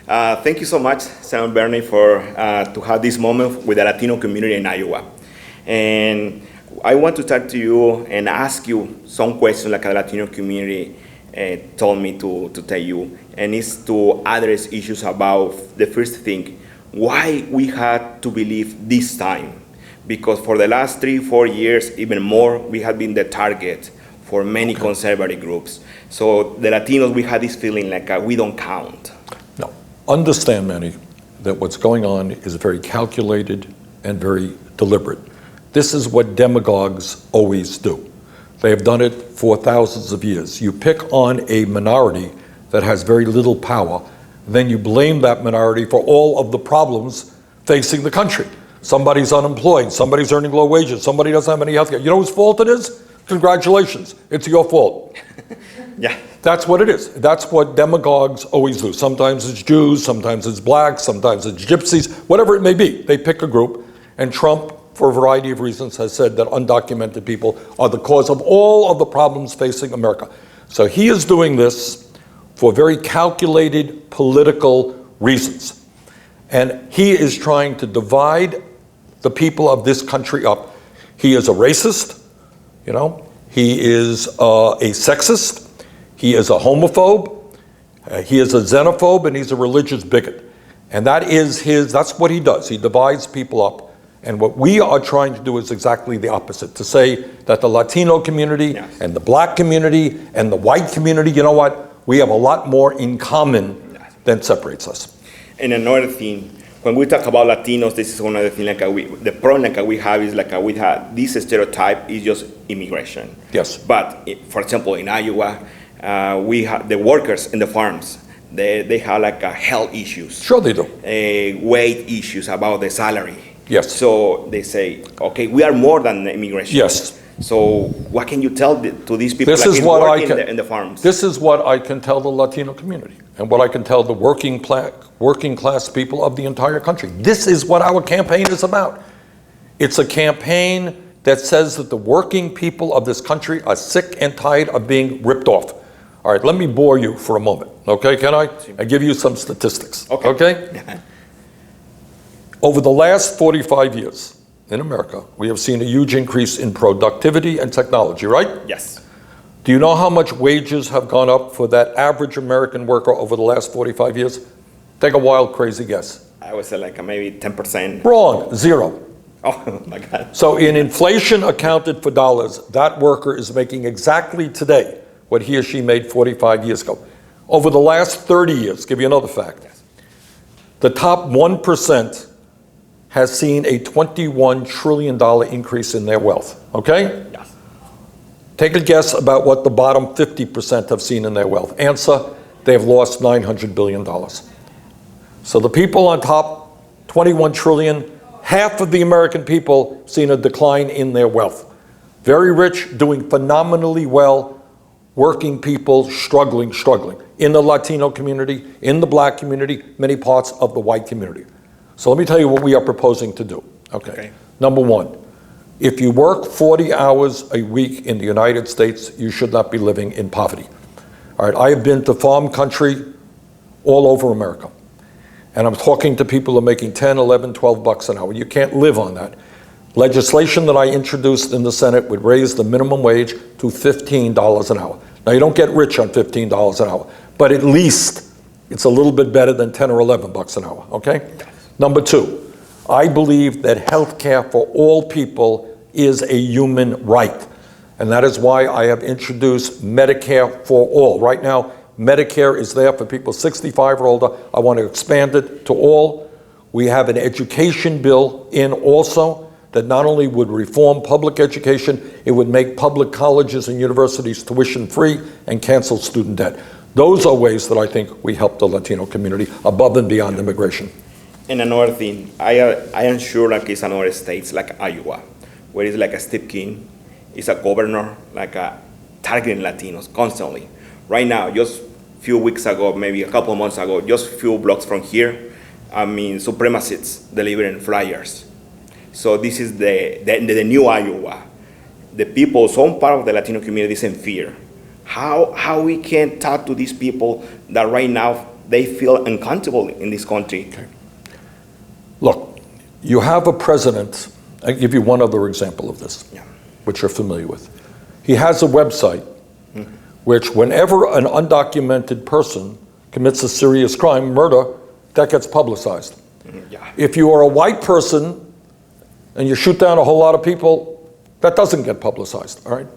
Thank you so much, Senator Bernie, for to have this moment with the Latino community in Iowa. And I want to talk to you and ask you some questions like the Latino community told me to tell you, and it's to address issues about the first thing, why we had to believe this time. Because for the last 3-4 years, even more, we have been the target for many conservative groups. So the Latinos, we had this feeling like we don't count. No, understand, Manny, that what's going on is very calculated and very deliberate. This is what demagogues always do. They have done it for thousands of years. You pick on a minority that has very little power, then you blame that minority for all of the problems facing the country. Somebody's unemployed, somebody's earning low wages, somebody doesn't have any health care. You know whose fault it is? Congratulations, it's your fault. Yeah. That's what it is. That's what demagogues always do. Sometimes it's Jews, sometimes it's blacks, sometimes it's gypsies, whatever it may be. They pick a group, and Trump, for a variety of reasons, has said that undocumented people are the cause of all of the problems facing America. So he is doing this for very calculated political reasons. And he is trying to divide the people of this country up. He is a racist, you know, he is a sexist, he is a homophobe, he is a xenophobe, and he's a religious bigot. And that's what he does. He divides people up. And what we are trying to do is exactly the opposite, to say that the Latino community Yes. and the black community and the white community, you know what, we have a lot more in common than separates us. And another thing, when we talk about Latinos, this is one of the things the problem we have is we have this stereotype is just immigration. Yes. But for example, in Iowa, we have the workers in the farms. They have health issues. Sure they do. Weight issues about the salary. Yes. So they say, okay, we are more than immigration. Yes. So what can you tell to these people This is what in the farms? This is what I can tell the Latino community and what I can tell the working class people of the entire country. This is what our campaign is about. It's a campaign that says that the working people of this country are sick and tired of being ripped off. All right, let me bore you for a moment, okay, can I? I give you some statistics, okay? Over the last 45 years in America, we have seen a huge increase in productivity and technology, right? Yes. Do you know how much wages have gone up for that average American worker over the last 45 years? Take a wild, crazy guess. I would say maybe 10%. Wrong, 0. Oh my God. So in inflation accounted for dollars, that worker is making exactly today what he or she made 45 years ago. Over the last 30 years, give you another fact. The top 1% has seen a $21 trillion increase in their wealth, okay? Yes. Take a guess about what the bottom 50% have seen in their wealth. Answer, they have lost $900 billion. So the people on top, 21 trillion, half of the American people seen a decline in their wealth. Very rich, doing phenomenally well, working people struggling. In the Latino community, in the black community, many parts of the white community. So let me tell you what we are proposing to do. Okay. Number one, if you work 40 hours a week in the United States, you should not be living in poverty. All right, I have been to farm country all over America. And I'm talking to people who are making 10, 11, 12 bucks an hour. You can't live on that. Legislation that I introduced in the Senate would raise the minimum wage to $15 an hour. Now, you don't get rich on $15 an hour, but at least it's a little bit better than 10 or 11 bucks an hour, okay? Number two, I believe that health care for all people is a human right. And that is why I have introduced Medicare for all. Right now, Medicare is there for people 65 or older. I want to expand it to all. We have an education bill in also that not only would reform public education, it would make public colleges and universities tuition free and cancel student debt. Those are ways that I think we help the Latino community above and beyond immigration. And another thing, I am sure it's another states like Iowa, where it's a Steve King, is a governor targeting Latinos constantly. Right now, just a few weeks ago, maybe a couple of months ago, just a few blocks from here, supremacists delivering flyers. So this is the new Iowa. The people, some part of the Latino community is in fear. How we can talk to these people that right now they feel uncomfortable in this country. Okay. Look, you have a president, I'll give you one other example of this, which you're familiar with. He has a website which whenever an undocumented person commits a serious crime, murder, that gets publicized. If you are a white person and you shoot down a whole lot of people, that doesn't get publicized, all right?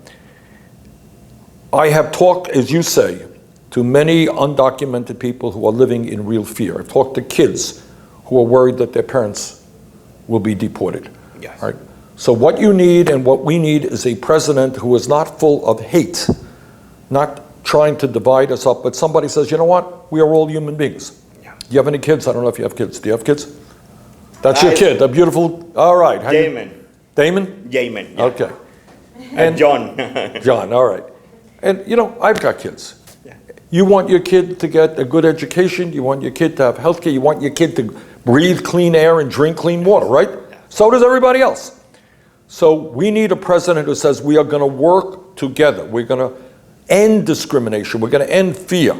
I have talked, as you say, to many undocumented people who are living in real fear. I've talked to kids who are worried that their parents will be deported. Yes. Right? So what you need and what we need is a president who is not full of hate, not trying to divide us up, but somebody says, you know what, we are all human beings. Yeah. Do you have any kids? I don't know if you have kids. Do you have kids? That's your kid, a beautiful, all right. Damon. Damon? Damon. Yeah. Okay. And John. John, all right. And you know, I've got kids. Yeah. You want your kid to get a good education, you want your kid to have health care, you want your kid to breathe clean air and drink clean water, right? Yeah. So does everybody else. So we need a president who says we are going to work together. We're going to end discrimination. We're going to end fear.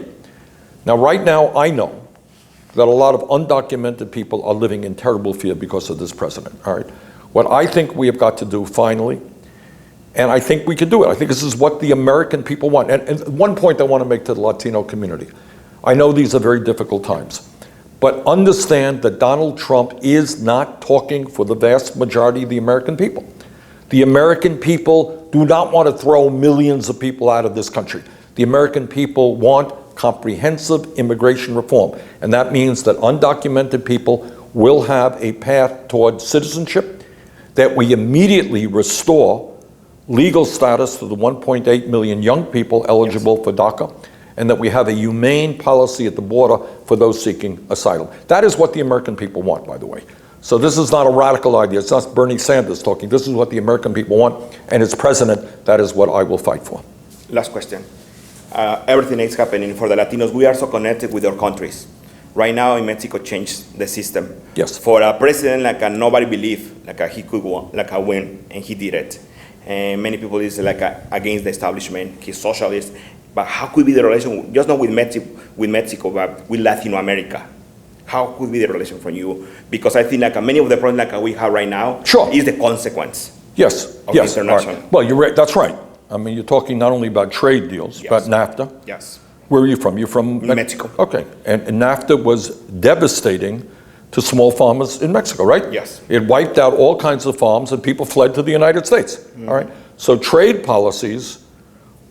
Now, right now, I know that a lot of undocumented people are living in terrible fear because of this president, all right? What I think we have got to do finally, and I think we can do it. I think this is what the American people want. And one point I want to make to the Latino community. I know these are very difficult times, but understand that Donald Trump is not talking for the vast majority of the American people. The American people do not want to throw millions of people out of this country. The American people want comprehensive immigration reform. And that means that undocumented people will have a path toward citizenship, that we immediately restore legal status to the 1.8 million young people eligible for DACA, and that we have a humane policy at the border for those seeking asylum. That is what the American people want, by the way. So this is not a radical idea. It's not Bernie Sanders talking. This is what the American people want, and as president, that is what I will fight for. Last question. Everything is happening for the Latinos. We are so connected with our countries. Right now in Mexico changed the system. Yes. For a president nobody believed he could win, and he did it. And many people is against the establishment. He's socialist. But how could be the relation, just not with Mexico, but with Latin America? How could be the relation for you? Because I think many of the problems we have right now is the consequence. Yes. Of yes. international. Right. Well, you're right. That's right. I mean, you're talking not only about trade deals, Yes. about NAFTA. Yes. Where are you from? You're from Mexico. Okay. And NAFTA was devastating to small farmers in Mexico, right? Yes. It wiped out all kinds of farms and people fled to the United States. All right. So trade policies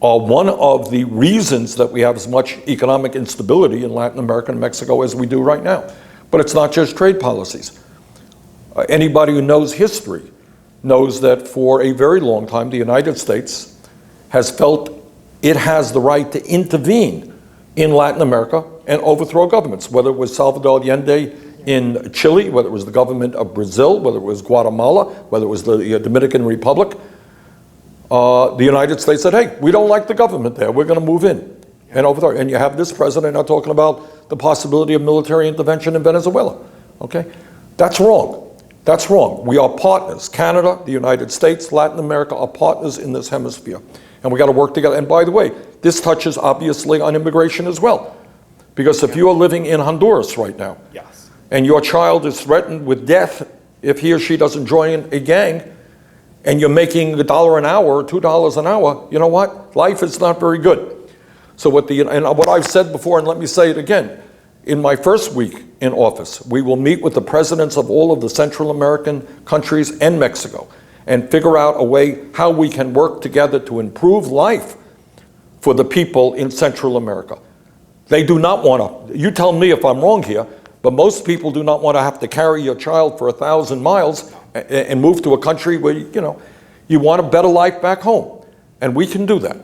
are one of the reasons that we have as much economic instability in Latin America and Mexico as we do right now. But it's not just trade policies. Anybody who knows history knows that for a very long time, the United States has felt it has the right to intervene in Latin America and overthrow governments, whether it was Salvador Allende in Chile, whether it was the government of Brazil, whether it was Guatemala, whether it was the Dominican Republic. The United States said, hey, we don't like the government there. We're going to move in and overthrow. And you have this president now talking about the possibility of military intervention in Venezuela. Okay? That's wrong. That's wrong. We are partners. Canada, the United States, Latin America are partners in this hemisphere. And we got to work together. And by the way, this touches obviously on immigration as well. Because if you are living in Honduras right now, Yes. and your child is threatened with death if he or she doesn't join a gang, and you're making $1 an hour or $2 an hour, you know what? Life is not very good. So what I've said before, and let me say it again, in my first week in office, we will meet with the presidents of all of the Central American countries and Mexico and figure out a way how we can work together to improve life for the people in Central America. They do not want to, you tell me if I'm wrong here, but most people do not want to have to carry your child for 1,000 miles and move to a country where, you want a better life back home. And we can do that.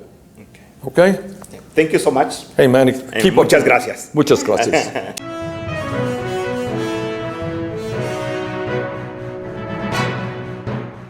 Okay? Thank you so much. Hey, Manny, Muchas gracias. Muchas gracias.